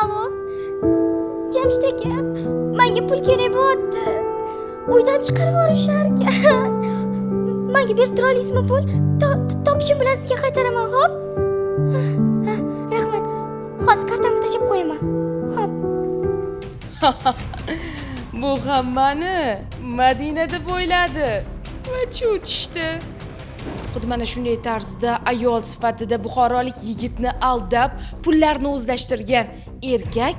Alo. Jamshid aka, menga pul kerak bo'lyapti. Uydan chiqarib yuborishar ekan. Menga berib tura olasizmi pul? Topishim bilan sizga qaytaraman, xo'p? Rahmat. Hozir kartamni tashib qo'yaman. Xo'p. Bu hammani Madina deb o'yladi va cho'chishdi. Xuddi mana shunday tarzda ayol sifatida buxorolik yigitni aldab, pullarni o'zlashtirgan erkak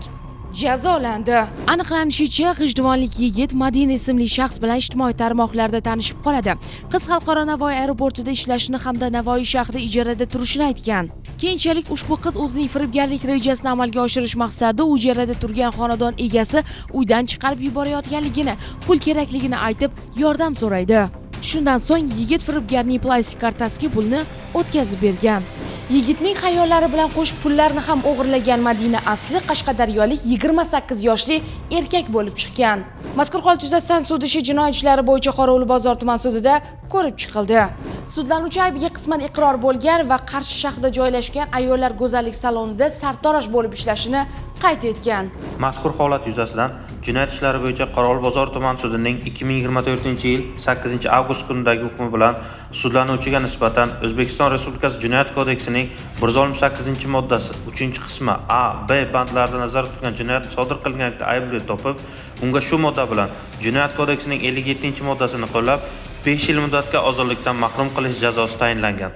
jazolandi. Aniqlanishicha, g'ijduvonlik yigit Madina ismli shaxs bilan ijtimoiy tarmoqlarda tanishib qoladi. Qiz xalqaro Navoiy aeroportida ishlashini hamda Navoiy shahrida ijarada turishini aytgan. Keyinchalik ushbu qiz o'zining firibgarlik rejasini amalga oshirish maqsadida u ijarada turgan xonadon egasi uydan chiqarib yuborayotganligini, pul kerakligini aytib, yordam so'raydi. Shundan so'ng yigit firibgarning plastik kartasiga pulni o'tkazib bergan. Yigitning xayollari bilan qo'shib pullarni ham o'g'irlagan Madina asli Qashqadaryolik 28 yoshli erkak bo'lib chiqqan. Mazkur holat yuzasidan sud ishi jinoyat ishlari bo'yicha Qorovul bozor tuman sudida ko'rib chiqildi. Sudlanuvchi aybiga qisman iqror bo'lgan va Qarshi shahrida joylashgan ayollar go'zallik salonida sartarosh bo'lib ishlashini qayd etgan. Mazkur holat yuzasidan jinoyat ishlari bo'yicha Qorovul bozor tuman sudining 2024-yil 8-avgust kunidagi hukmi bilan sudlanuvchiga nisbatan O'zbekiston Respublikasi Jinoyat kodeksining 168-moddasi 3-qismi A, B bandlarida nazarda tutilgan jinoyat sodir qilganlikda aybli topib, unga shu modda bilan Jinoyat kodeksining 57-moddasini qo'llab 5 yil muddatga ozodlikdan mahrum qilish jazosi tayinlangan.